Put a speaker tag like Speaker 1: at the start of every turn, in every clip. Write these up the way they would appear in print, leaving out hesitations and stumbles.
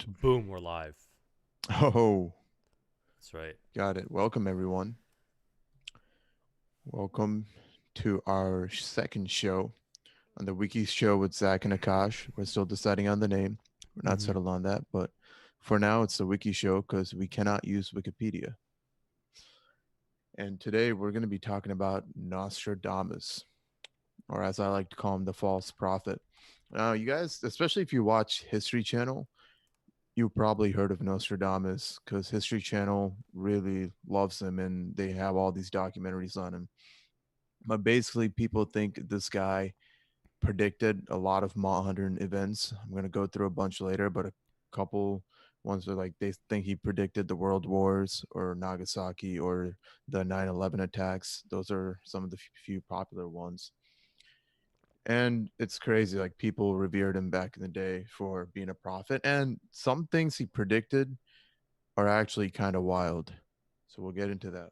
Speaker 1: Boom, we're live.
Speaker 2: Oh,
Speaker 1: That's right.
Speaker 2: got it. Welcome, everyone. Welcome to our second show on the Wiki Show with Zach and Aakash. We're still deciding on the name. We're not
Speaker 1: Mm-hmm.
Speaker 2: settled on that, but for now, it's the Wiki Show because we cannot use Wikipedia. And today, we're going to be talking about Nostradamus, or as I like to call him, the false prophet. Now, you guys, especially if you watch History Channel, you probably heard of Nostradamus because History Channel really loves him and they have all these documentaries on him. But basically, people think this guy predicted a lot of modern events. I'm going to go through a bunch later, but a couple ones are like they think he predicted the world wars or Nagasaki or the 9/11 attacks. Those are some of the few popular ones. And it's crazy. Like people revered him back in the day for being a prophet. And some things he predicted are actually kind of wild. So we'll get into that.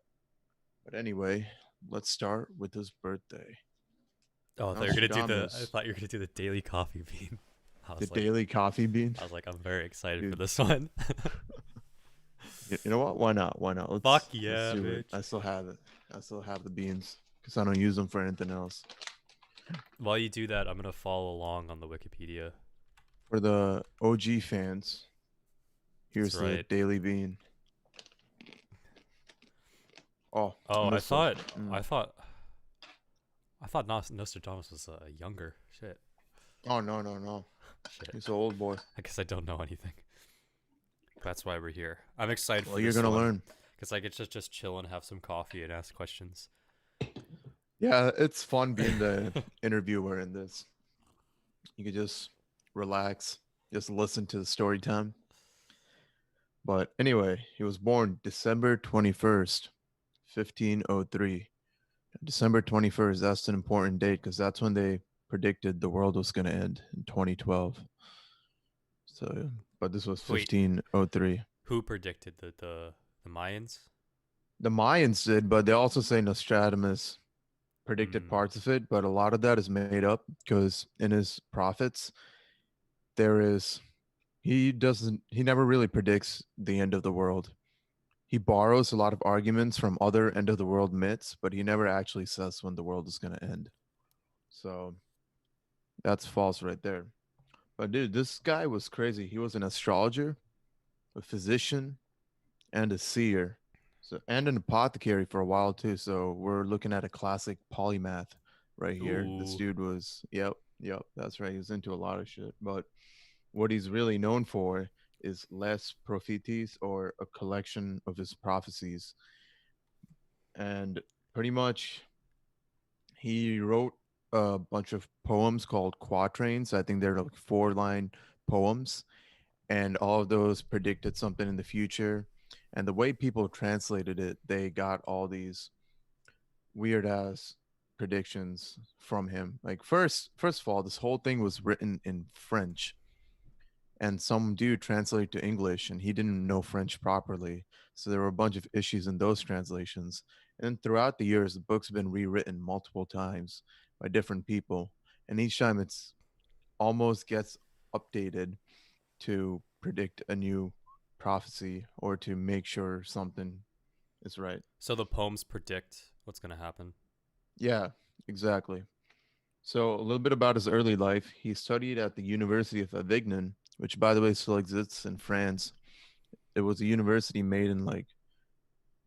Speaker 2: But anyway, let's start with his birthday.
Speaker 1: Oh, I thought you were gonna do the. I
Speaker 2: Nostradamus,
Speaker 1: thought you were gonna do the daily coffee bean. I
Speaker 2: the
Speaker 1: was like,
Speaker 2: daily coffee bean.
Speaker 1: I'm very excited for
Speaker 2: Dude,
Speaker 1: this one.
Speaker 2: you know what? Why not? Why not?
Speaker 1: Fuck
Speaker 2: Let's
Speaker 1: yeah,
Speaker 2: do it.
Speaker 1: bitch!
Speaker 2: I still have it. I still have the beans because I don't use them for anything else.
Speaker 1: While you do that, I'm gonna follow along on the Wikipedia.
Speaker 2: For the OG fans,
Speaker 1: That's
Speaker 2: here's the
Speaker 1: right.
Speaker 2: daily bean. Oh,
Speaker 1: Oh,
Speaker 2: and
Speaker 1: I
Speaker 2: this stuff.
Speaker 1: thought, I thought, I thought Nostradamus was younger. Shit,
Speaker 2: Oh no, no, no.
Speaker 1: shit.
Speaker 2: He's an old boy.
Speaker 1: I guess I don't know anything. That's why we're here. I'm excited
Speaker 2: Well,
Speaker 1: for
Speaker 2: you're
Speaker 1: this
Speaker 2: gonna
Speaker 1: one
Speaker 2: learn.
Speaker 1: because I get to just chill and have some coffee and ask questions.
Speaker 2: Yeah, it's fun being the interviewer in this. You could just relax, just listen to the story time. But anyway, he was born December 21st, 1503. December 21st, that's an important date because that's when they predicted the world was going to end in 2012. So, but this was
Speaker 1: Wait,
Speaker 2: 1503.
Speaker 1: who predicted the Mayans?
Speaker 2: The Mayans did, but they also say Nostradamus predicted
Speaker 1: Hmm.
Speaker 2: parts of it, but a lot of that is made up because in his prophets, there is he never really predicts the end of the world. He borrows a lot of arguments from other end of the world myths, but he never actually says when the world is going to end. So that's false right there. But dude, this guy was crazy. He was an astrologer, a physician, and a seer. So and an apothecary for a while too. So we're looking at a classic polymath right here. This
Speaker 1: Ooh.
Speaker 2: dude was yep, that's right. He was into a lot of shit. But what he's really known for is Les Propheties or a collection of his prophecies. And pretty much he wrote a bunch of poems called quatrains. I think they're like 4 line poems, and all of those predicted something in the future. And the way people translated it, they got all these weird ass predictions from him. Like first of all, this whole thing was written in French, and some dude translated to English and he didn't know French properly. So there were a bunch of issues in those translations. And throughout the years, the book's been rewritten multiple times by different people. And each time it's almost gets updated to predict a new prophecy or to make sure something is right.
Speaker 1: So the poems predict what's gonna happen.
Speaker 2: Yeah, exactly. So, a little bit about his early life. He studied at the University of Avignon, which, by the way, still exists in France. It was a university made in like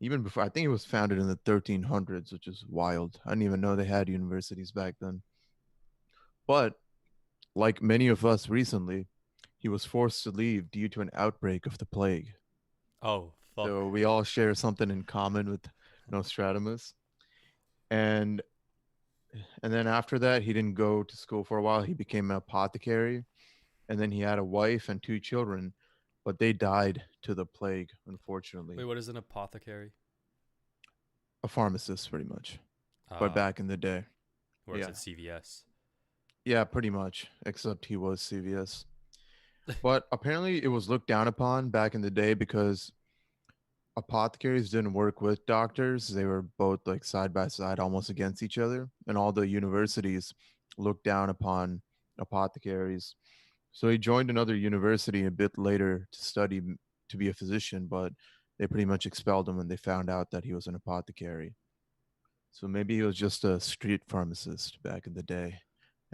Speaker 2: even before, I think it was founded in the 1300s, which is wild. I didn't even know they had universities back then. But like many of us recently, he was forced to leave due to an outbreak of the plague.
Speaker 1: Oh fuck.
Speaker 2: So we all share something in common with Nostradamus. And and then after that, he didn't go to school for a while. He became an apothecary, and then he had a wife and 2 children, but they died to the plague,
Speaker 1: Wait,
Speaker 2: unfortunately.
Speaker 1: what is an apothecary?
Speaker 2: A pharmacist, pretty much, but
Speaker 1: Uh,
Speaker 2: back in the day.
Speaker 1: where it's
Speaker 2: Yeah.
Speaker 1: at CVS.
Speaker 2: Yeah, pretty much, except he was CVS. But apparently, it was looked down upon back in the day because apothecaries didn't work with doctors. They were both like side by side, almost against each other. And all the universities looked down upon apothecaries. So he joined another university a bit later to study to be a physician, but they pretty much expelled him when they found out that he was an apothecary. So maybe he was just a street pharmacist back in the day,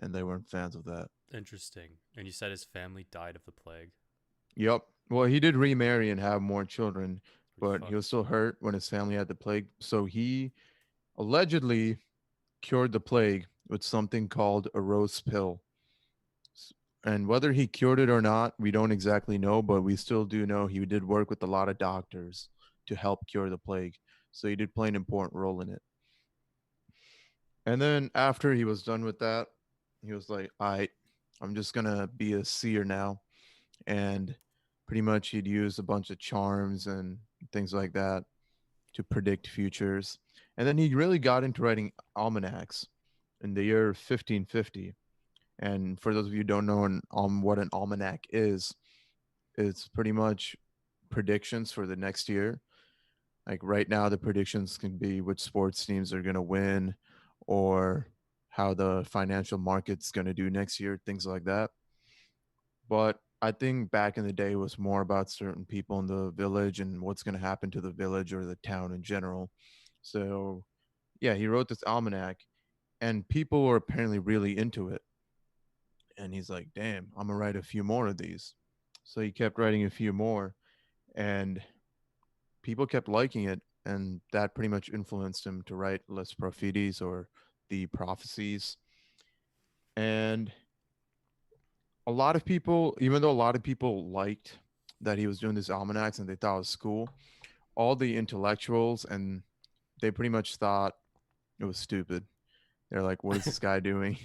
Speaker 2: and they weren't fans of that.
Speaker 1: Interesting. And you said his family died of the plague.
Speaker 2: Yep. Well, he did remarry and have more children,
Speaker 1: Holy
Speaker 2: but he
Speaker 1: fuck.
Speaker 2: was still hurt when his family had the plague. So he allegedly cured the plague with something called a rose pill. And whether he cured it or not, we don't exactly know, but we still do know he did work with a lot of doctors to help cure the plague. So he did play an important role in it. And then after he was done with that, he was like, all right, I'm just going to be a seer now. And pretty much he'd use a bunch of charms and things like that to predict futures. And then he really got into writing almanacs in the year 1550. And for those of you who don't know what an almanac is, it's pretty much predictions for the next year. Like right now, the predictions can be which sports teams are going to win or how the financial market's going to do next year, things like that. But I think back in the day it was more about certain people in the village and what's going to happen to the village or the town in general. So, yeah, he wrote this almanac and people were apparently really into it. And he's like, damn, I'm going to write a few more of these. So he kept writing a few more and people kept liking it. And that pretty much influenced him to write Les Prophecies or the prophecies. And a lot of people, even though a lot of people liked that he was doing this almanacs and they thought it was cool, all the intellectuals and they pretty much thought it was stupid. They're like, what is this guy doing?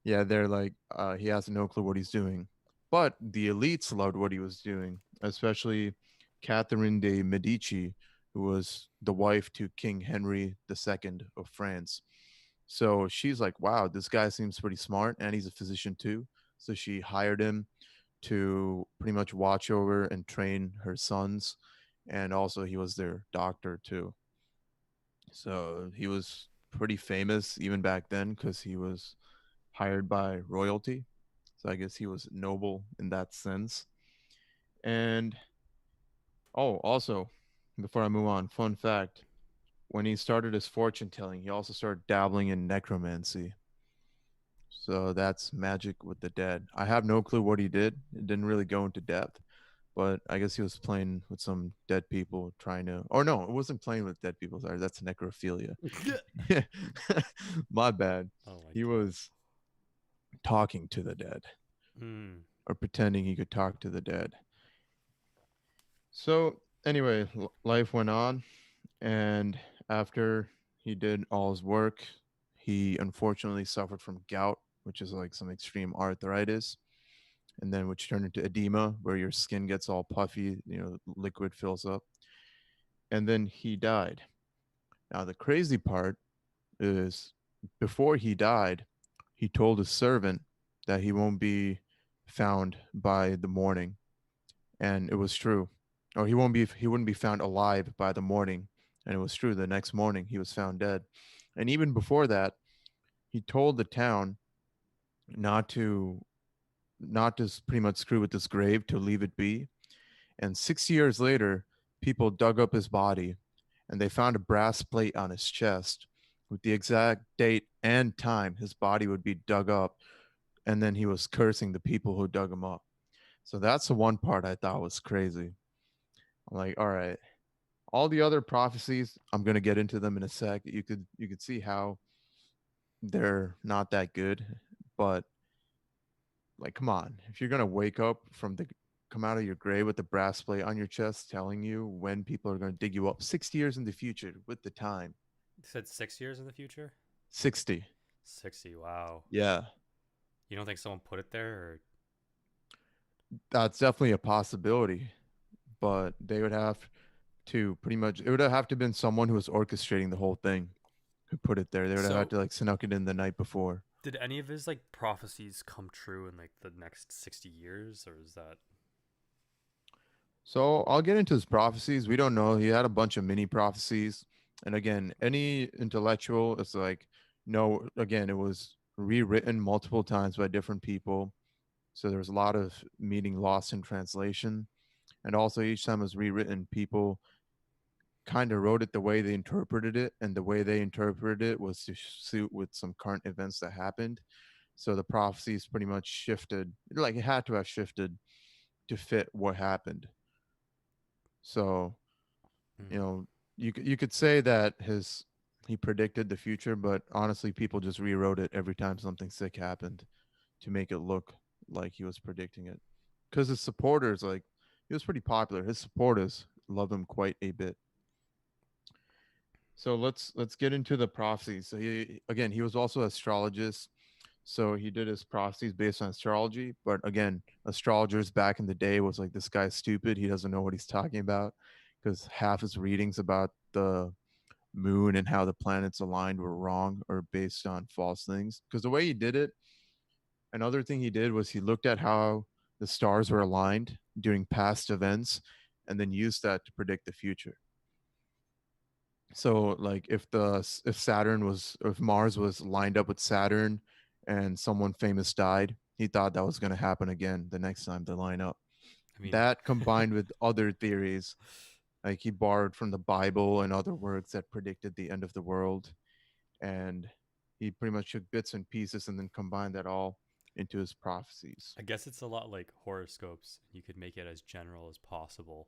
Speaker 2: Yeah, they're like, he has no clue what he's doing. But the elites loved what he was doing, especially Catherine de' Medici, who was the wife to King Henry II of France. So she's like, wow, this guy seems pretty smart and he's a physician too. So she hired him to pretty much watch over and train her sons. And also, he was their doctor too. So he was pretty famous even back then because he was hired by royalty. So I guess he was noble in that sense. And oh, also, before I move on, fun fact when he started his fortune telling, he also started dabbling in necromancy. So that's magic with the dead. I have no clue what he did. It didn't really go into depth, but I guess he was playing with some dead people trying to, or no, it wasn't playing with dead people. Sorry, that's necrophilia. My bad.
Speaker 1: Oh my
Speaker 2: He
Speaker 1: god.
Speaker 2: was talking to the dead
Speaker 1: Hmm.
Speaker 2: or pretending he could talk to the dead. So, anyway, life went on. And after he did all his work, he unfortunately suffered from gout, which is like some extreme arthritis, and then which turned into edema, where your skin gets all puffy, liquid fills up. And then he died. Now, the crazy part is before he died, he told his servant that he won't be found by the morning. And it was true. Or he wouldn't be found alive by the morning. And it was true. The next morning he was found dead. And even before that, he told the town not to pretty much screw with this grave, to leave it be. And 6 years later, people dug up his body and they found a brass plate on his chest with the exact date and time his body would be dug up. And then he was cursing the people who dug him up. So that's the one part I thought was crazy. I'm like, all right, all the other prophecies, I'm gonna get into them in a sec. You could see how they're not that good, but like, come on, if you're gonna wake up from the come out of your grave with the brass plate on your chest telling you when people are gonna dig you up 60 years in the future with the time.
Speaker 1: You said 6 years in the future?
Speaker 2: 60.
Speaker 1: 60. Wow.
Speaker 2: Yeah.
Speaker 1: You don't think someone put it there? Or
Speaker 2: That's definitely a possibility, but they would have to pretty much it would have to been someone who was orchestrating the whole thing who put it there. They would have had
Speaker 1: so
Speaker 2: to like snuck it in the night before.
Speaker 1: did any of his like prophecies come true in like the next 60 years, or is that
Speaker 2: So I'll get into his prophecies. We don't know. He had a bunch of mini prophecies. And again, any intellectual is like, no, again, it was rewritten multiple times by different people. So there's a lot of meaning lost in translation. And also, each time it was rewritten, people kind of wrote it the way they interpreted it, and the way they interpreted it was to suit with some current events that happened. So the prophecies pretty much shifted, like it had to have shifted to fit what happened. So you
Speaker 1: Mm.
Speaker 2: know, you could say that his he predicted the future, but honestly, people just rewrote it every time something sick happened to make it look like he was predicting it. Because his supporters, like, he was pretty popular. His supporters love him quite a bit. So let's get into the prophecies. So he was also an astrologist. So he did his prophecies based on astrology. But again, astrologers back in the day was like, this guy's stupid. He doesn't know what he's talking about, because half his readings about the moon and how the planets aligned were wrong or based on false things. Because the way he did it, another thing he did was he looked at how the stars were aligned during past events and then used that to predict the future. So like if Mars was lined up with Saturn and someone famous died, he thought that was going to happen again the next time they line up.
Speaker 1: I mean,
Speaker 2: That combined with other theories, like he borrowed from the Bible and other works that predicted the end of the world, and he pretty much took bits and pieces and then combined that all into his prophecies.
Speaker 1: I guess it's a lot like horoscopes. You could make it as general as possible,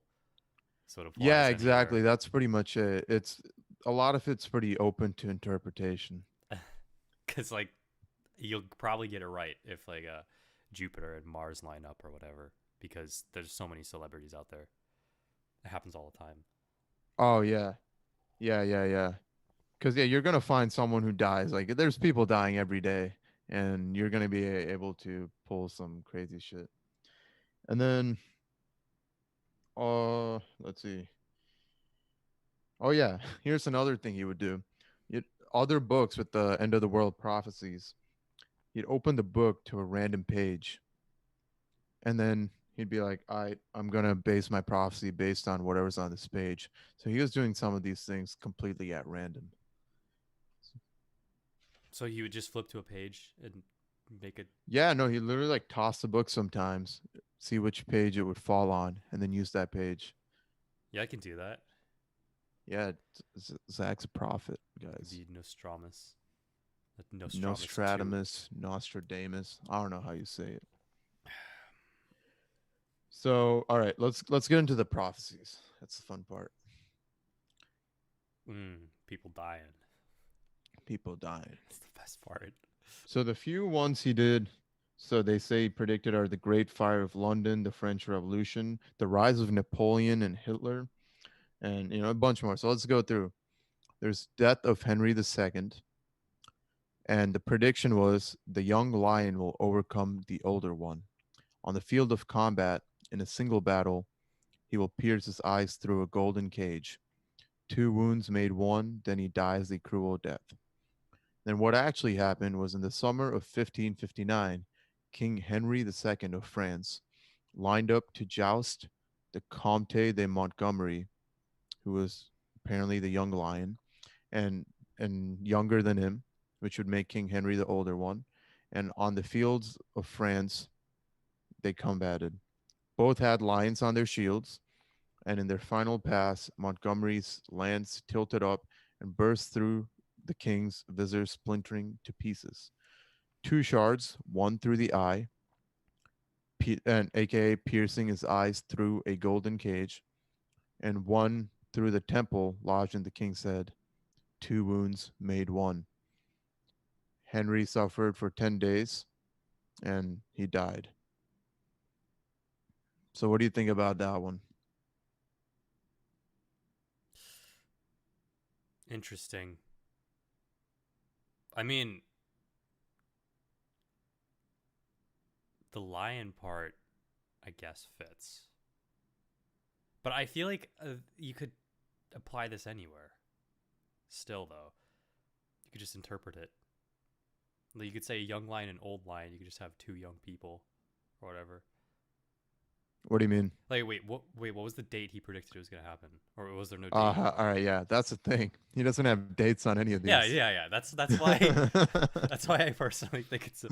Speaker 1: so it
Speaker 2: Yeah,
Speaker 1: applies
Speaker 2: exactly.
Speaker 1: anywhere.
Speaker 2: That's pretty much it. It's a lot of it's pretty open to interpretation.
Speaker 1: Because like you'll probably get it right if like Jupiter and Mars line up or whatever, because there's so many celebrities out there. It happens all the time.
Speaker 2: Oh yeah. Yeah, yeah, yeah. Cuz yeah, you're going to find someone who dies. Like there's people dying every day, and you're going to be able to pull some crazy shit. And then let's see. Oh yeah, here's another thing he would do. You'd, other books with the end of the world prophecies. He'd open the book to a random page, and then he'd be like, I'm gonna base my prophecy based on whatever's on this page. So he was doing some of these things completely at random.
Speaker 1: So you would just flip to a page and make it.
Speaker 2: Yeah, no, he literally like tossed the book sometimes, see which page it would fall on, and then use that page.
Speaker 1: Yeah, I can do that.
Speaker 2: Yeah, Zach's a prophet, guys.
Speaker 1: The Nostradamus. The Nostradamus 2.
Speaker 2: Nostradamus, Nostradamus. I don't know how you say it. So, all right, let's get into the prophecies. That's the fun part.
Speaker 1: People dying.
Speaker 2: People dying.
Speaker 1: That's the best part.
Speaker 2: So the few ones he did, so they say he predicted, are the Great Fire of London, the French Revolution, the rise of Napoleon and Hitler, and a bunch more. So let's go through. There's death of Henry II, and the prediction was the young lion will overcome the older one. On the field of combat, in a single battle, he will pierce his eyes through a golden cage. Two wounds made one, then he dies a cruel death. Then what actually happened was in the summer of 1559, King Henry II of France lined up to joust the Comte de Montgomery, who was apparently the young lion, and younger than him, which would make King Henry the older one. And on the fields of France, they combated. Both had lions on their shields, and in their final pass, Montgomery's lance tilted up and burst through the king's visor, splintering to pieces. Two shards, one through the eye, and aka piercing his eyes through a golden cage, and one through the temple lodged in the king's head. Two wounds made one. Henry suffered for 10 days and he died. So, what do you think about that one?
Speaker 1: Interesting. I mean, the lion part, I guess, fits. But I feel like you could apply this anywhere. Still, though, you could just interpret it. Like, you could say a young lion and old lion. You could just have two young people, or whatever.
Speaker 2: What do you mean?
Speaker 1: Like, wait, what was the date he predicted it was gonna happen, or was there no date?
Speaker 2: All right, yeah, that's the thing. He doesn't have dates on any of
Speaker 1: Yeah,
Speaker 2: these.
Speaker 1: yeah, yeah. That's why that's why I personally think it's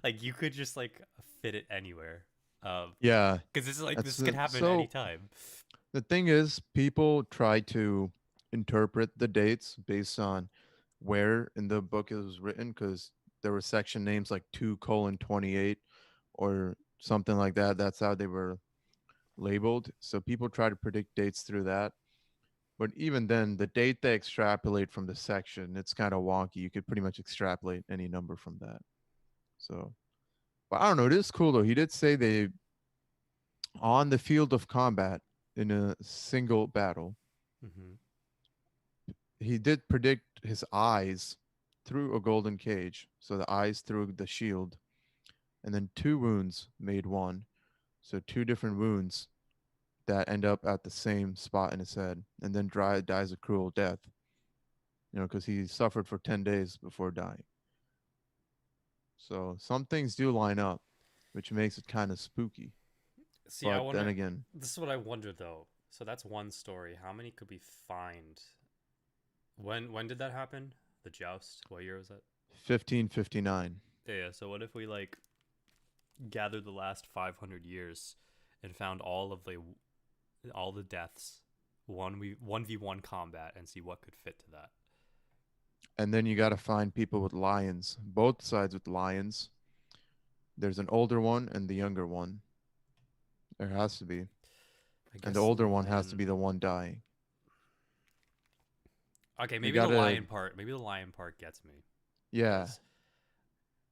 Speaker 1: like you could just like fit it anywhere. Um,
Speaker 2: Yeah,
Speaker 1: because it's like
Speaker 2: that's
Speaker 1: this could happen at any
Speaker 2: so.
Speaker 1: time.
Speaker 2: The thing is, people try to interpret the dates based on where in the book it was written, because there were section names like 2:28 or something like that. That's how they were labeled. So people try to predict dates through that. But even then, the date they extrapolate from the section, it's kind of wonky. You could pretty much extrapolate any number from that. So, but I don't know. It is cool though. He did say they on the field of combat in a single battle.
Speaker 1: Hmm.
Speaker 2: He did predict his eyes through a golden cage. So the eyes through the shield, and then two wounds made one. So two different wounds that end up at the same spot in his head, and then dies a cruel death. Because he suffered for 10 days before dying. So some things do line up, which makes it kind of spooky.
Speaker 1: See, I
Speaker 2: But then
Speaker 1: wonder.
Speaker 2: again,
Speaker 1: This is what I wonder though. So that's one story. How many could we find? When did that happen? The joust. What year was that?
Speaker 2: 1559.
Speaker 1: Yeah. So what if we like gathered the last 500 years and found all the deaths, 1v1 combat, and see what could fit to that.
Speaker 2: And then you got to find people with lions, both sides with lions. There's an older one and the younger one. There has to be.
Speaker 1: I
Speaker 2: And the
Speaker 1: guess
Speaker 2: older one has to
Speaker 1: lion.
Speaker 2: be the one dying.
Speaker 1: Okay,
Speaker 2: We
Speaker 1: maybe
Speaker 2: got
Speaker 1: the
Speaker 2: to,
Speaker 1: lion part. Maybe the lion part gets me
Speaker 2: yeah,
Speaker 1: because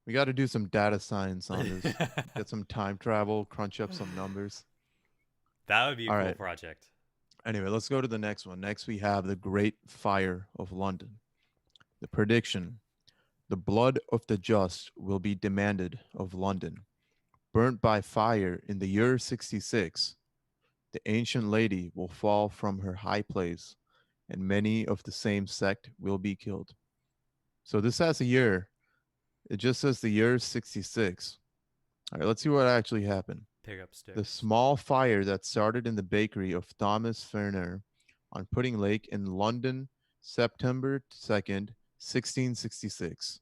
Speaker 2: we got to do some data science on this. Get some time travel, crunch up some numbers.
Speaker 1: that would be a
Speaker 2: All
Speaker 1: cool
Speaker 2: right.
Speaker 1: project.
Speaker 2: Anyway, let's go to the next one. Next, we have the Great Fire of London. The prediction: the blood of the just will be demanded of London. Burnt by fire in the year 66, the ancient lady will fall from her high place, and many of the same sect will be killed. So this has a year. It just says the year 66. All right, let's see what actually happened.
Speaker 1: Pick up
Speaker 2: The
Speaker 1: sticks.
Speaker 2: small fire that started in the bakery of Thomas Ferner on Pudding Lake in London, September 2nd, 1666,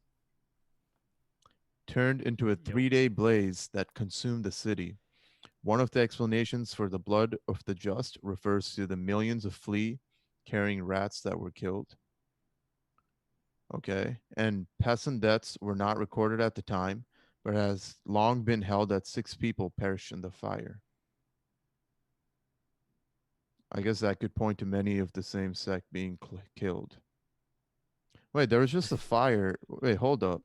Speaker 2: turned into a
Speaker 1: Yo.
Speaker 2: 3 day blaze that consumed the city. One of the explanations for the blood of the just refers to the millions of flea carrying rats that were killed. Okay. And peasant deaths were not recorded at the time, but has long been held that 6 people perished in the fire. I guess that could point to many of the same sect being killed. Wait, there was just a fire. Wait, hold up.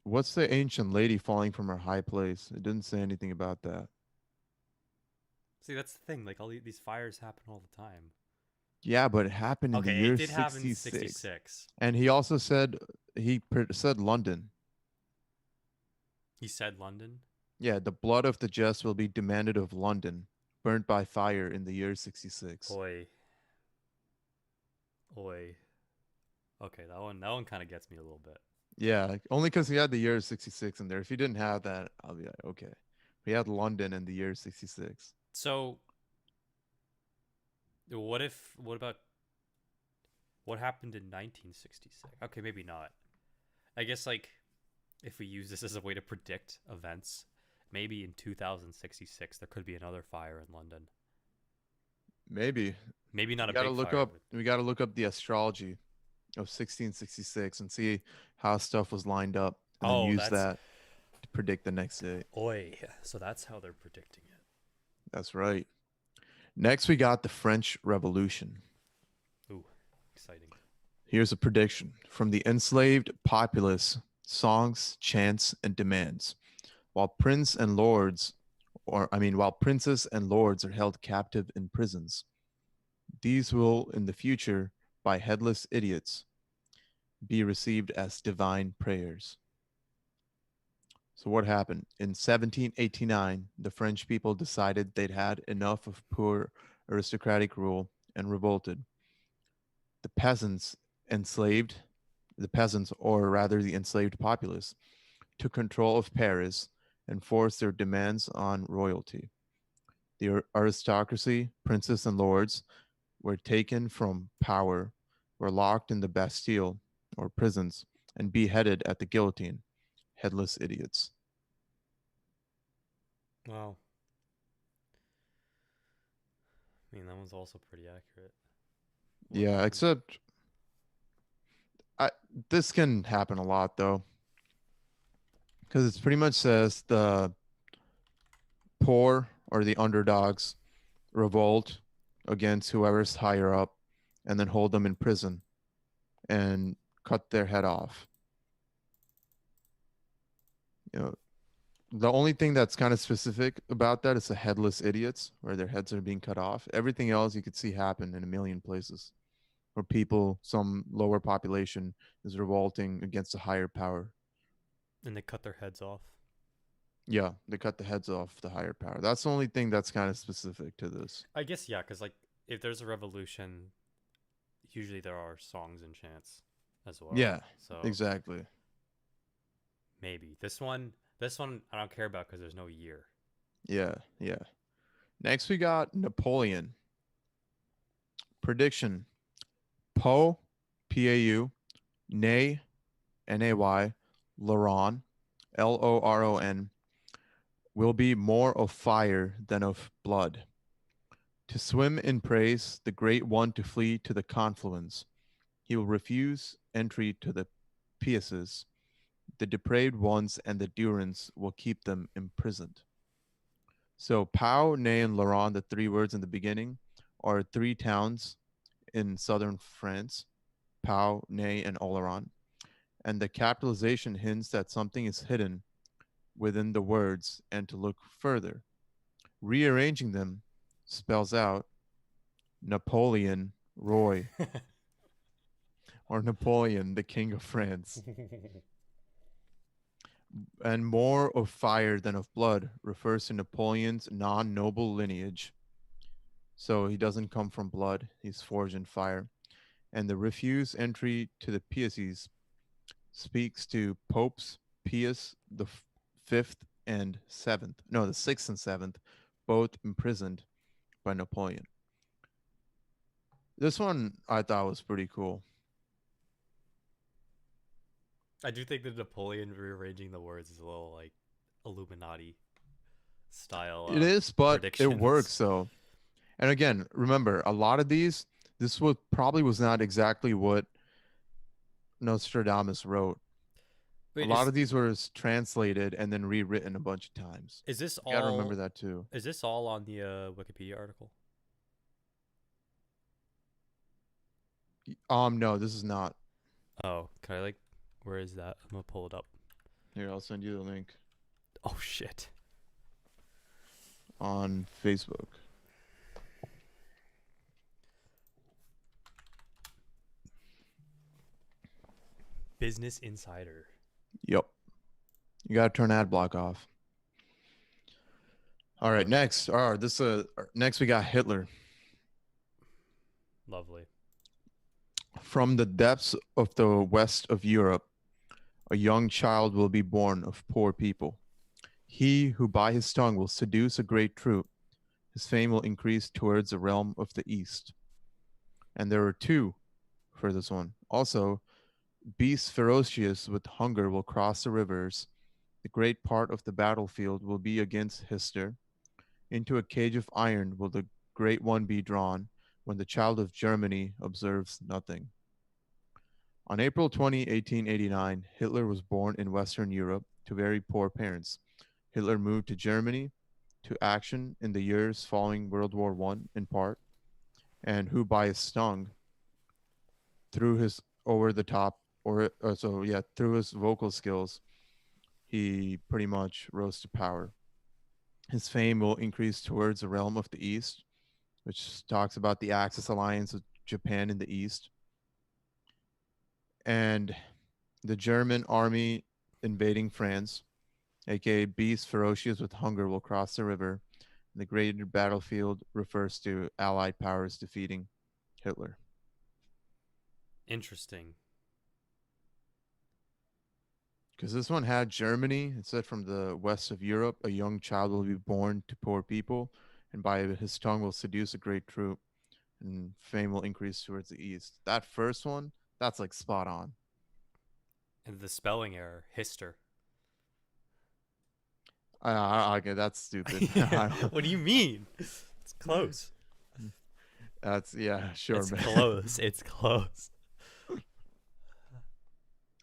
Speaker 2: What's the ancient lady falling from her high place? It didn't say anything about that.
Speaker 1: See, that's the thing. Like all these fires happen all the time.
Speaker 2: Yeah, but it happened in the
Speaker 1: Okay, it
Speaker 2: year
Speaker 1: did happen in
Speaker 2: 66.
Speaker 1: 66.
Speaker 2: And he also said, said London.
Speaker 1: He said London.
Speaker 2: Yeah, the blood of the just will be demanded of London, burnt by fire in the year 66.
Speaker 1: Oi, oi. Okay, that one kind of gets me a little bit.
Speaker 2: Yeah, only because he had the year 66 in there. If he didn't have that, I'll be like, okay. He had London in the year 66.
Speaker 1: So, what about what happened in 1966? Okay, maybe not. I guess like if we use this as a way to predict events, maybe in 2066 there could be another fire in London.
Speaker 2: Maybe.
Speaker 1: Maybe not
Speaker 2: We
Speaker 1: a
Speaker 2: gotta
Speaker 1: big
Speaker 2: look
Speaker 1: fire,
Speaker 2: up
Speaker 1: but
Speaker 2: we gotta look up the astrology of 1666 and see how stuff was lined up and then
Speaker 1: oh,
Speaker 2: use
Speaker 1: that's
Speaker 2: that to predict the next day.
Speaker 1: oi. So that's how they're predicting it.
Speaker 2: That's right. Next, we got the French Revolution.
Speaker 1: Ooh, exciting.
Speaker 2: Here's a prediction from the enslaved populace: songs, chants, and demands. While prince and lords, while princes and lords are held captive in prisons, these will, in the future, by headless idiots, be received as divine prayers. So, what happened? In 1789, the French people decided they'd had enough of poor aristocratic rule and revolted. The peasants enslaved, the peasants, or rather the enslaved populace, took control of Paris and forced their demands on royalty. The aristocracy, princes and lords, were taken from power, were locked in the Bastille or prisons, and beheaded at the guillotine. headless idiots.
Speaker 1: Well, I mean that one's also pretty accurate. What
Speaker 2: Yeah,
Speaker 1: happened?
Speaker 2: except I, this can happen a lot though, because it pretty much says the poor or the underdogs revolt against whoever's higher up, and then hold them in prison and cut their head off. You know, the only thing that's kind of specific about that is the headless idiots, where their heads are being cut off. Everything else you could see happen in a million places, where people, some lower population, is revolting against a higher power.
Speaker 1: And they cut their heads off.
Speaker 2: Yeah, they cut the heads off the higher power. That's the only thing that's kind of specific to this.
Speaker 1: I guess yeah, because like if there's a revolution, usually there are songs and chants as well.
Speaker 2: Yeah,
Speaker 1: So
Speaker 2: exactly.
Speaker 1: maybe this one I don't care about because there's no year.
Speaker 2: Yeah, yeah. Next, we got Napoleon. Prediction: Poe, Pau, Nay, Nay, Loron, Loron, will be more of fire than of blood. To swim in praise, the great one to flee to the confluence. He will refuse entry to the pieces. The depraved ones and the Durans will keep them imprisoned. So Pau, Nay, and Laurent, the three words in the beginning, are three towns in southern France: Pau, Nay, and Oloron. And the capitalization hints that something is hidden within the words and to look further. Rearranging them spells out Napoleon Roy, or Napoleon, the King of France. And more of fire than of blood refers to Napoleon's non noble lineage. So he doesn't come from blood, he's forged in fire. And the refuse entry to the Pieces speaks to Popes Pius the fifth and seventh, no, the sixth and seventh, both imprisoned by Napoleon. This one I thought was pretty cool.
Speaker 1: I do think that Napoleon rearranging the words is a little like Illuminati style
Speaker 2: It is, but it
Speaker 1: predictions.
Speaker 2: works though. And again, remember, a lot of these, this was probably was not exactly what Nostradamus wrote. A
Speaker 1: Wait,
Speaker 2: lot of these were translated and then rewritten a bunch of times.
Speaker 1: is this
Speaker 2: You got to remember
Speaker 1: all
Speaker 2: that too.
Speaker 1: is this all on the Wikipedia article?
Speaker 2: No, this is not.
Speaker 1: Oh, can I like where is that? I'm gonna pull it up.
Speaker 2: Here, I'll send you the link
Speaker 1: Oh shit.
Speaker 2: on Facebook.
Speaker 1: Business Insider.
Speaker 2: Yep. You got to turn ad block off. All right,
Speaker 1: What?
Speaker 2: next. All right, next we got Hitler.
Speaker 1: Lovely.
Speaker 2: From the depths of the west of Europe, a young child will be born of poor people. He who by his tongue will seduce a great troop, his fame will increase towards the realm of the east. And there are two for this one. Also, beasts ferocious with hunger will cross the rivers. The great part of the battlefield will be against Hister. Into a cage of iron will the great one be drawn when the child of Germany observes nothing. On April 20, 1889, Hitler was born in Western Europe to very poor parents. Hitler moved to Germany to action in the years following World War I in part, and who by his tongue, through his over the top, through his vocal skills, he pretty much rose to power. His fame will increase towards the realm of the East, which talks about the Axis alliance with Japan in the East. And the German army invading France, aka beasts ferocious with hunger, will cross the river. The greater battlefield refers to Allied powers defeating Hitler.
Speaker 1: Interesting.
Speaker 2: Because this one had Germany. It said from the west of Europe, a young child will be born to poor people, and by his tongue will seduce a great troop, and fame will increase towards the east. That first one, that's like spot on.
Speaker 1: And the spelling error, Hister.
Speaker 2: Okay, that's stupid. I don't-
Speaker 1: What do you mean? It's close.
Speaker 2: that's yeah, sure,
Speaker 1: It's
Speaker 2: man.
Speaker 1: close. It's close.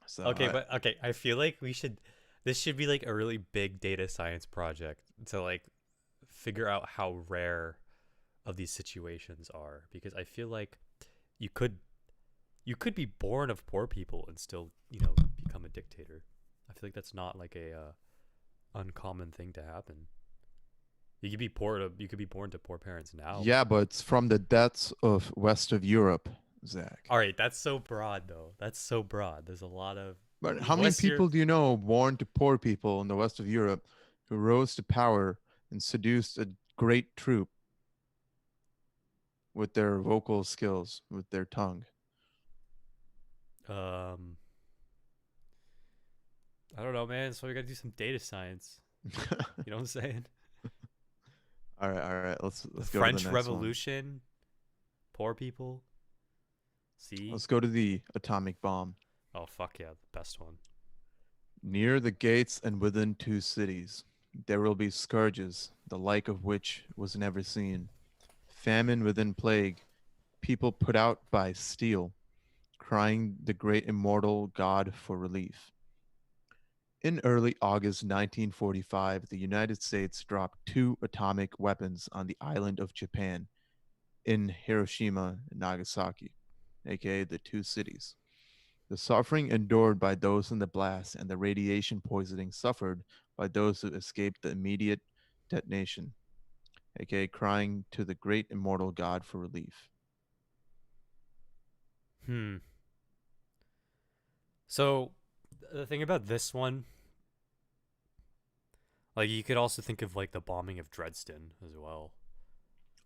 Speaker 2: So
Speaker 1: Okay, but okay, I feel like we should this should be like a really big data science project to like figure out how rare of these situations are because I feel like you could you could be born of poor people and still, become a dictator. I feel like that's not like a uncommon thing to happen. You could be born to poor parents now.
Speaker 2: yeah, but it's from the depths of west of Europe, Zach.
Speaker 1: All right, that's so broad though. That's so broad. There's a lot of
Speaker 2: But how many
Speaker 1: what's your
Speaker 2: people do you know born to poor people in the west of Europe who rose to power and seduced a great troop with their vocal skills, with their tongue?
Speaker 1: um I don't know, man. So we got to do some data science. You know what I'm saying?
Speaker 2: All right.
Speaker 1: The
Speaker 2: Let's go to the
Speaker 1: French
Speaker 2: next one.
Speaker 1: Revolution, poor people. See?
Speaker 2: Let's go to the atomic bomb.
Speaker 1: Oh fuck yeah, the best one.
Speaker 2: Near the gates and within two cities, there will be scourges, the like of which was never seen. Famine within plague, people put out by steel, crying the great immortal God for relief. In early August 1945, the United States dropped two atomic weapons on the island of Japan in Hiroshima and Nagasaki, aka the two cities. The suffering endured by those in the blast and the radiation poisoning suffered by those who escaped the immediate detonation, aka crying to the great immortal God for relief.
Speaker 1: Hmm. So the thing about this one, like you could also think of like the bombing of Dresden as well.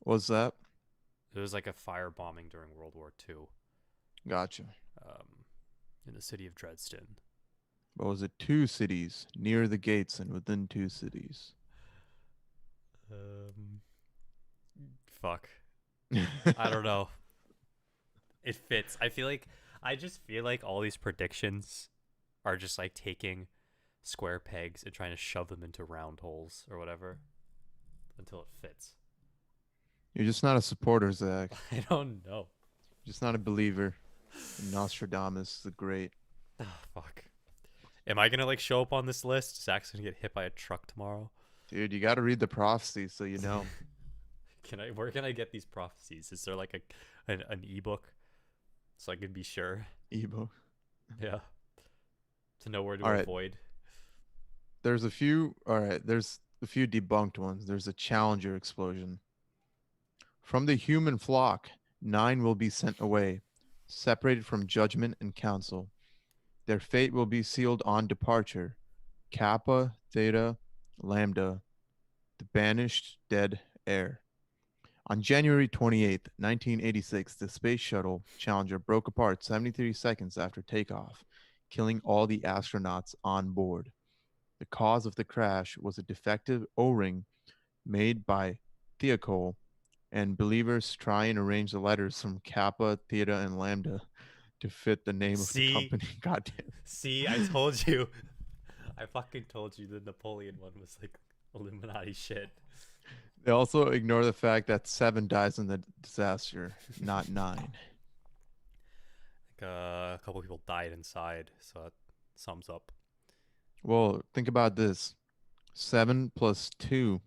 Speaker 2: What's that?
Speaker 1: It was like a fire bombing during World War II,
Speaker 2: Gotcha.
Speaker 1: um, in the city of Dresden.
Speaker 2: What was it? Two cities near the gates and within two cities.
Speaker 1: Um, fuck. I don't know. It fits. I just feel like all these predictions are just like taking square pegs and trying to shove them into round holes or whatever until it fits.
Speaker 2: You're just not a supporter, Zach.
Speaker 1: I don't know.
Speaker 2: Just not a believer in Nostradamus the Great.
Speaker 1: Oh, fuck. Am I gonna like show up on this list? Zach's gonna get hit by a truck tomorrow.
Speaker 2: Dude, you got to read the prophecy so you know.
Speaker 1: Can I? Where can I get these prophecies? Is there like an ebook so I can be sure?
Speaker 2: Ebo.
Speaker 1: Yeah, to know where to
Speaker 2: All right.
Speaker 1: avoid.
Speaker 2: There's a few. All right. There's a few debunked ones. There's a Challenger explosion. From the human flock, 9 will be sent away, separated from judgment and counsel. Their fate will be sealed on departure. Kappa, Theta, Lambda, the banished dead air. On January 28th, 1986, the space shuttle Challenger broke apart 73 seconds after takeoff, killing all the astronauts on board. The cause of the crash was a defective O-ring made by Thiokol, and believers try and arrange the letters from Kappa, Theta, and Lambda to fit the name of the
Speaker 1: See,
Speaker 2: company. Goddamn.
Speaker 1: see, I told you. I fucking told you the Napoleon one was like Illuminati shit.
Speaker 2: They also ignore the fact that 7 dies in the disaster, not 9.
Speaker 1: Like a couple people died inside, so that sums up.
Speaker 2: Well, think about this. 7 plus 2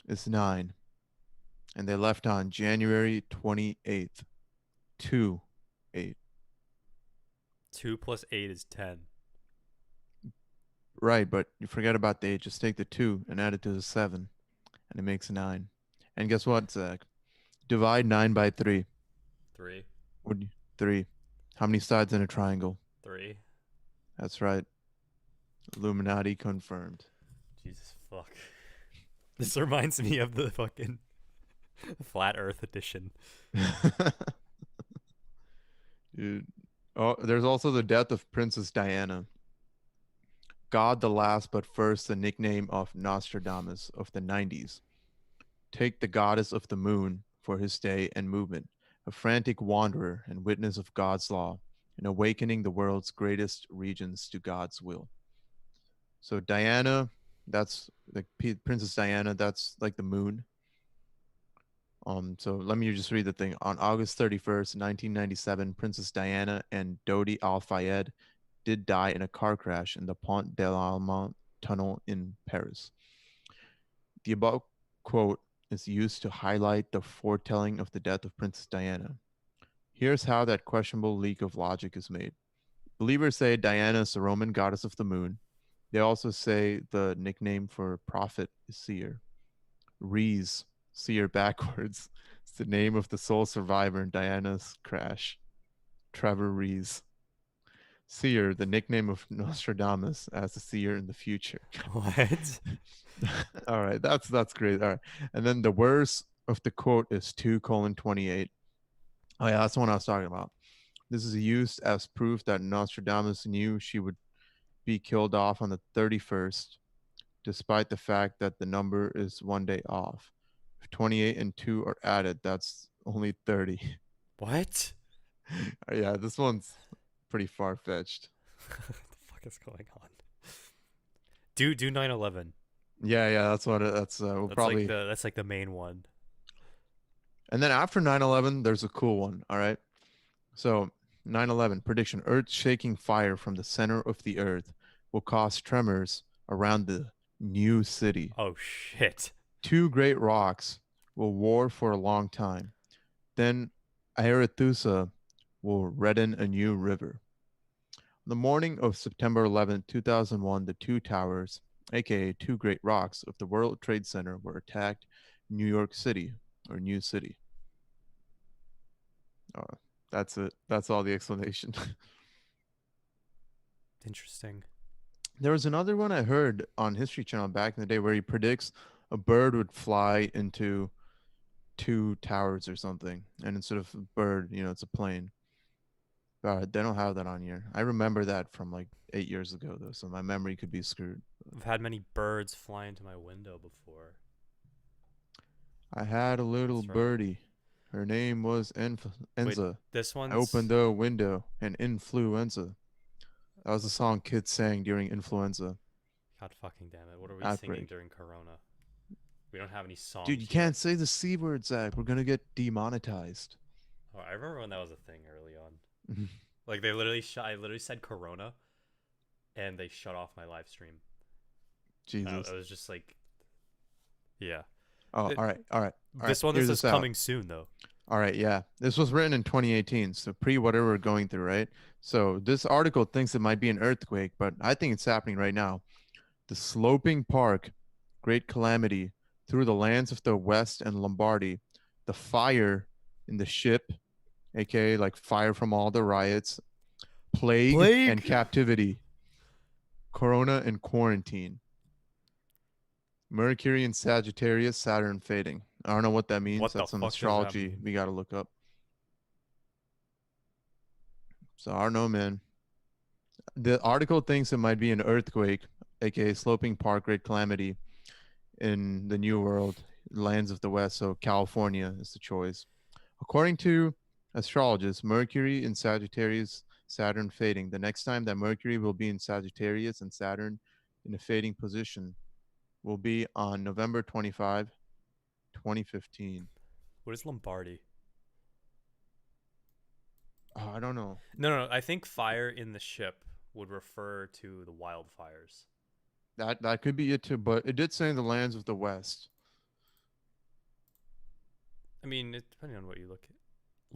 Speaker 2: is 9. And they left on January 28th. 2, 8.
Speaker 1: 2 plus 8 is 10.
Speaker 2: Right, but you forget about the 8. Just take the 2 and add it to the 7, and it makes 9. And guess what, Zach? Divide 9 by 3.
Speaker 1: 3,
Speaker 2: 3. How many sides in a triangle?
Speaker 1: 3.
Speaker 2: That's right. Illuminati confirmed.
Speaker 1: Jesus fuck. This reminds me of the fucking Flat Earth edition.
Speaker 2: Dude. Oh, there's also the death of Princess Diana. God the last but first, the nickname of Nostradamus of the 90s. Take the goddess of the moon for his day and movement, a frantic wanderer and witness of God's law, and awakening the world's greatest regions to God's will. So Diana, That's like Princess Diana. That's like the moon. So let me just read the thing. On August 31st, 1997, Princess Diana and Dodi Al Fayed did die in a car crash in the Pont de l'Almont tunnel in Paris. The above quote is used to highlight the foretelling of the death of Princess Diana. Here's how that questionable leak of logic is made. Believers say Diana is the Roman goddess of the moon. They also say the nickname for prophet is seer. Rees, seer backwards, is the name of the sole survivor in Diana's crash. Trevor Rees. Seer, the nickname of Nostradamus as the seer in the future.
Speaker 1: What?
Speaker 2: All right, that's great. All right. And then the worst of the quote is 2:28. Oh yeah, that's the one I was talking about. This is used as proof that Nostradamus knew she would be killed off on the 31st, despite the fact that the number is one day off. If 28 and 2 are added, that's only 30.
Speaker 1: What?
Speaker 2: Yeah, this one's pretty far fetched.
Speaker 1: What the fuck is going on? Do 9/11.
Speaker 2: Yeah, that's what that's we'll probably.
Speaker 1: That's like the main one.
Speaker 2: And then after 9/11, there's a cool one. All right. So 9/11 prediction: Earth-shaking fire from the center of the Earth will cause tremors around the new city.
Speaker 1: Oh shit.
Speaker 2: Two great rocks will war for a long time. Then Arethusa will redden a new river. On the morning of September 11, 2001, the two towers, aka two great rocks of the World Trade Center, were attacked in New York City, or New City. That's it. That's all the explanation.
Speaker 1: Interesting.
Speaker 2: There was another one I heard on History Channel back in the day where he predicts a bird would fly into two towers or something, and instead of a bird, it's a plane. They don't have that on here. I remember that from like 8 years ago though, so my memory could be screwed.
Speaker 1: I've had many birds fly into my window before.
Speaker 2: I had a little
Speaker 1: That's right.
Speaker 2: birdie. Her name was
Speaker 1: Wait,
Speaker 2: Enza.
Speaker 1: this
Speaker 2: I opened
Speaker 1: one's.
Speaker 2: the window and influenza. That was the song kids sang during influenza
Speaker 1: God fucking damn it. What are we singing
Speaker 2: outbreak.
Speaker 1: during Corona? We don't have any
Speaker 2: Dude, you
Speaker 1: songs yet.
Speaker 2: can't say the C word, Zach. We're gonna get demonetized.
Speaker 1: Oh, I remember when that was a thing early on. Like they literally I literally said Corona and they shut off my live stream.
Speaker 2: Jesus.
Speaker 1: It was just like, yeah.
Speaker 2: Oh,
Speaker 1: Th-
Speaker 2: all right, all right, all right.
Speaker 1: This one that
Speaker 2: Hear
Speaker 1: says
Speaker 2: this out.
Speaker 1: coming soon though.
Speaker 2: All right, yeah. This was written in 2018, so pre whatever we're going through, right? So this article thinks it might be an earthquake, but I think it's happening right now. The sloping park, great calamity through the lands of the West and Lombardy. The fire in the ship, aka like fire from all the riots, plague and
Speaker 1: Plague.
Speaker 2: captivity, corona and quarantine. Mercury in Sagittarius, Saturn fading. I don't know what that means.
Speaker 1: What the
Speaker 2: That's some
Speaker 1: fuck does that
Speaker 2: astrology
Speaker 1: mean?
Speaker 2: we got to look up. So I don't know, man. The article thinks it might be an earthquake, aka sloping park great calamity in the New World, lands of the West. So California is the choice. According to astrologists, Mercury in Sagittarius, Saturn fading. The next time that Mercury will be in Sagittarius and Saturn in a fading position will be on November 25, 2015.
Speaker 1: What is Lombardy?
Speaker 2: Oh, I don't know.
Speaker 1: No. I think fire in the ship would refer to the wildfires.
Speaker 2: That could be it too, but it did say the lands of the West.
Speaker 1: I mean, depending on what you look at.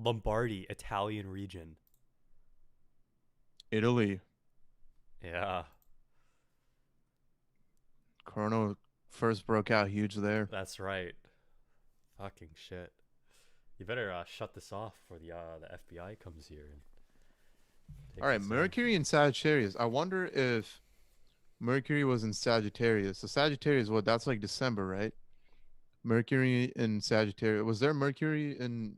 Speaker 1: Lombardy, Italian region.
Speaker 2: Italy.
Speaker 1: Yeah,
Speaker 2: Corona first broke out huge there.
Speaker 1: that's right. Fucking shit. You better shut this off before the FBI comes here and
Speaker 2: All
Speaker 1: takes
Speaker 2: right,
Speaker 1: us in.
Speaker 2: Mercury in Sagittarius. I wonder if Mercury was in Sagittarius. So Sagittarius, what? That's like December, right? Mercury in Sagittarius. Was there Mercury in?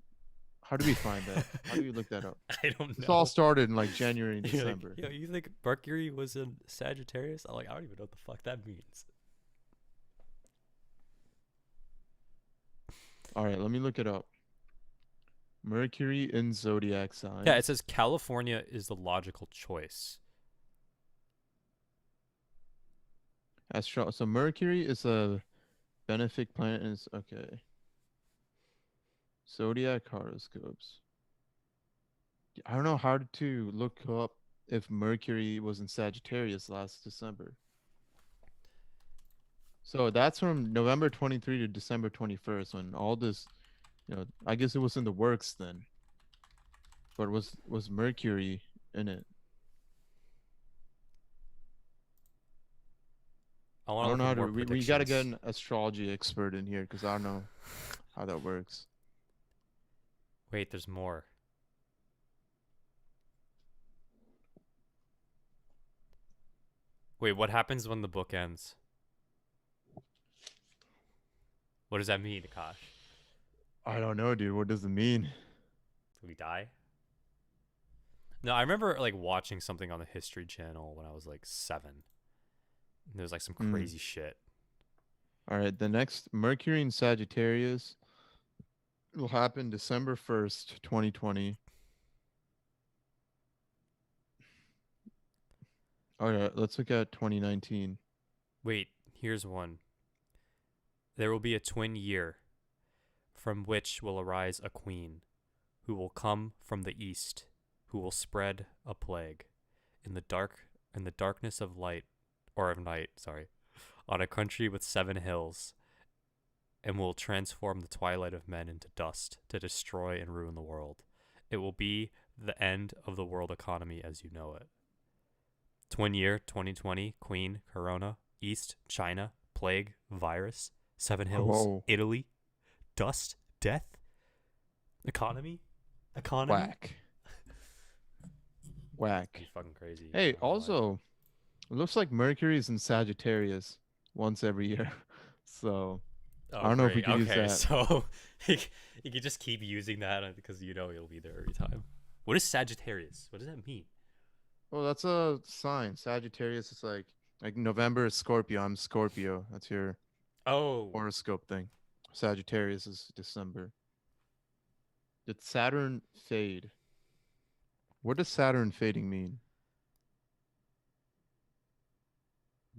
Speaker 2: How do we find that? How do we look that up?
Speaker 1: I don't
Speaker 2: This all
Speaker 1: know.
Speaker 2: started in like January and
Speaker 1: You're like,
Speaker 2: December.
Speaker 1: you think Mercury was in Sagittarius? I'm like, I don't even know what the fuck that means.
Speaker 2: All right, let me look it up. Mercury in zodiac
Speaker 1: Yeah, it
Speaker 2: signs.
Speaker 1: says California is the logical choice.
Speaker 2: So Mercury is a benefic planet. Is okay. Zodiac horoscopes. I don't know how to look up if Mercury was in Sagittarius last December. So that's from November 23 to December 21st when all this, I guess it was in the works then. But was Mercury in it?
Speaker 1: I
Speaker 2: I
Speaker 1: want to
Speaker 2: don't
Speaker 1: look
Speaker 2: know
Speaker 1: at
Speaker 2: how to.
Speaker 1: more
Speaker 2: We got to get
Speaker 1: predictions.
Speaker 2: an astrology expert in here because I don't know how that works.
Speaker 1: Wait, there's more. Wait, what happens when the book ends? What does that mean, Akash?
Speaker 2: I don't know, dude. What does it mean?
Speaker 1: Do we die? No, I remember like watching something on the History Channel when I was like 7. There's like some
Speaker 2: Hmm.
Speaker 1: crazy shit.
Speaker 2: All right. The next Mercury in Sagittarius will happen December 1st, 2020. All right. Let's look at 2019.
Speaker 1: Wait, here's one. There will be a twin year, from which will arise a queen, who will come from the east, who will spread a plague in the darkness of light or of night, sorry, on a country with 7 hills, and will transform the twilight of men into dust to destroy and ruin the world. It will be the end of the world economy as you know it. Twin year 2020, Queen, Corona, East, China, Plague, Virus, 7 hills,
Speaker 2: Whoa.
Speaker 1: Italy, Dust, Death, Economy, Economy.
Speaker 2: Whack.
Speaker 1: It's gonna
Speaker 2: Whack.
Speaker 1: be fucking crazy.
Speaker 2: Hey,
Speaker 1: Not gonna lie.
Speaker 2: also, it looks like Mercury's in Sagittarius once every year. So I
Speaker 1: Oh,
Speaker 2: don't know if we
Speaker 1: great.
Speaker 2: could use
Speaker 1: Okay,
Speaker 2: that.
Speaker 1: so you can just keep using that because you know you'll be there every time. What is Sagittarius? What does that mean?
Speaker 2: Well, that's a sign. Sagittarius is like November is Scorpio. I'm Scorpio. That's your
Speaker 1: Oh,
Speaker 2: horoscope thing. Sagittarius is December. Did Saturn fade? What does Saturn fading mean?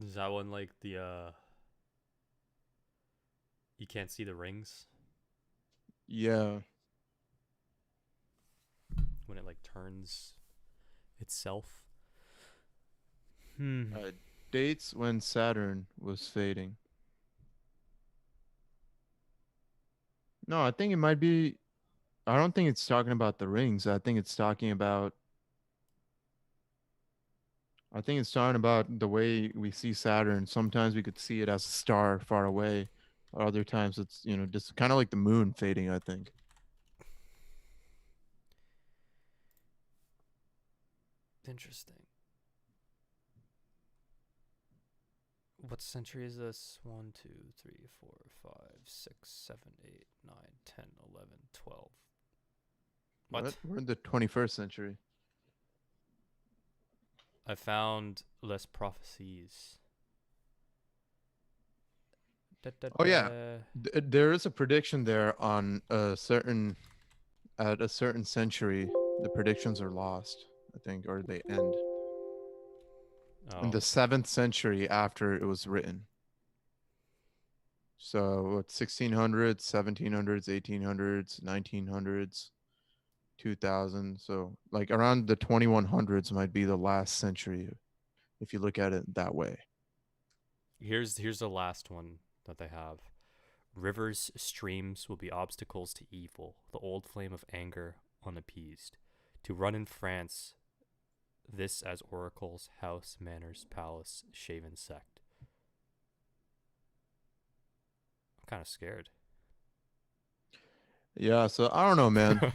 Speaker 1: is that one like the you can't see the rings
Speaker 2: Yeah.
Speaker 1: when it like turns itself? Hmm.
Speaker 2: Uh, Dates when Saturn was fading. No, I think it might be. I don't think it's talking about the rings. I think it's talking about. I think it's talking about the way we see Saturn. Sometimes we could see it as a star far away. Other times it's, just kind of like the moon fading, I think.
Speaker 1: Interesting. What century is this? 1, 2, 3, 4, 5, 6, 7, 8, 9, 10, 11, 12.
Speaker 2: What?
Speaker 1: What?
Speaker 2: We're in the 21st century.
Speaker 1: I found less prophecies. Da, da,
Speaker 2: Oh yeah.
Speaker 1: da.
Speaker 2: There is a prediction there on at a certain century, the predictions are lost, I think, or they end. In
Speaker 1: Oh,
Speaker 2: the 7th century after it was written. So what 1600s, 1700s, 1800s, 1900s, 2000. So like around the 2100s might be the last century if you look at it that way.
Speaker 1: here's the last one that they have. Rivers, streams will be obstacles to evil, the old flame of anger unappeased. To run in France, this as oracles, house, manners, palace, shaven sect. I'm kind of scared.
Speaker 2: Yeah, so I don't know, man.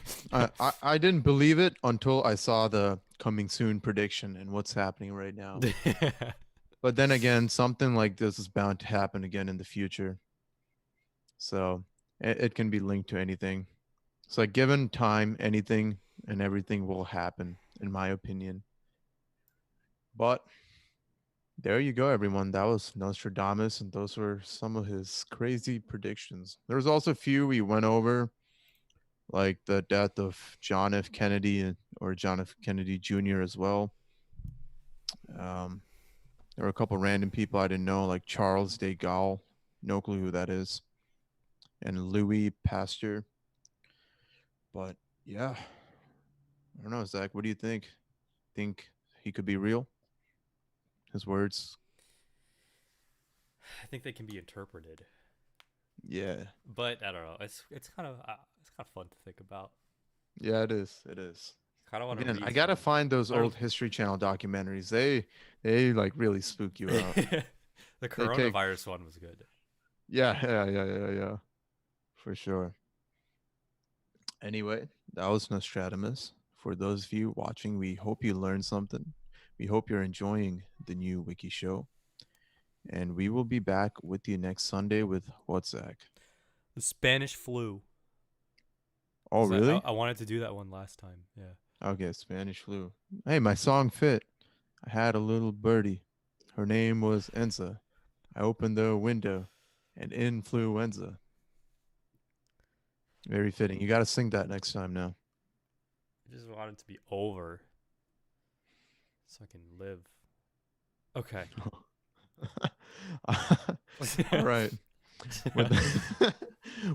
Speaker 2: I didn't believe it until I saw the coming soon prediction and what's happening right now. But then again, something like this is bound to happen again in the future. So it can be linked to anything. It's like given time, anything and everything will happen, in my opinion. But there you go, everyone. That was Nostradamus, and those were some of his crazy predictions. There's also a few we went over, like the death of John F. Kennedy or John F. Kennedy Jr. as well. Um, There were a couple random people I didn't know, like Charles de Gaulle, no clue who that is, and Louis Pasteur. But yeah, I don't know, Zach. What do you think? Think he could be real? His words?
Speaker 1: I think they can be interpreted,
Speaker 2: Yeah,
Speaker 1: but I don't know. It's kind of fun to think about.
Speaker 2: yeah, it is. It is.
Speaker 1: Kind of want to
Speaker 2: Again, I
Speaker 1: read
Speaker 2: gotta
Speaker 1: some.
Speaker 2: find those
Speaker 1: I
Speaker 2: old History Channel documentaries. They like really spook you out.
Speaker 1: don't, the
Speaker 2: They take
Speaker 1: coronavirus one was good.
Speaker 2: yeah, for sure. Anyway, that was Nostradamus. For those of you watching, we hope you learned something. We hope you're enjoying the new Wiki Show. And we will be back with you next Sunday with what, Zach?
Speaker 1: The Spanish flu.
Speaker 2: Oh,
Speaker 1: Cause
Speaker 2: really?
Speaker 1: I wanted to do that one last time. Yeah.
Speaker 2: Okay, Spanish flu. Hey, my song fit. I had a little birdie. Her name was Enza. I opened the window and influenza. Very fitting. You got to sing that next time now.
Speaker 1: I just want it to be over so I can live. Okay.
Speaker 2: All right. With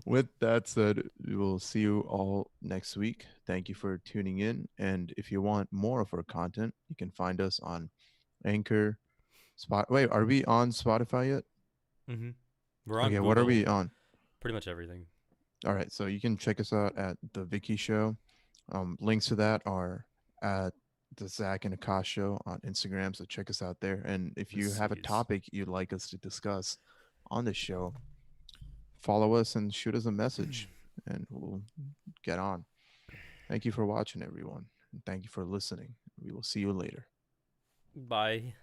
Speaker 2: with that said, we will see you all next week. Thank you for tuning in. And if you want more of our content, you can find us on Anchor, Wait, are we on Spotify yet?
Speaker 1: Mm-hmm. We're on
Speaker 2: Okay, what are we
Speaker 1: Google.
Speaker 2: on?
Speaker 1: Pretty much everything.
Speaker 2: All right, so you can check us out at the Vicky Show. Links to that are at the Zach and Akash Show on Instagram. So check us out there. And if you have a
Speaker 1: Zeus.
Speaker 2: topic you'd like us to discuss on the show, follow us and shoot us a message, and we'll get on. Thank you for watching, everyone. And thank you for listening. We will see you later.
Speaker 1: Bye.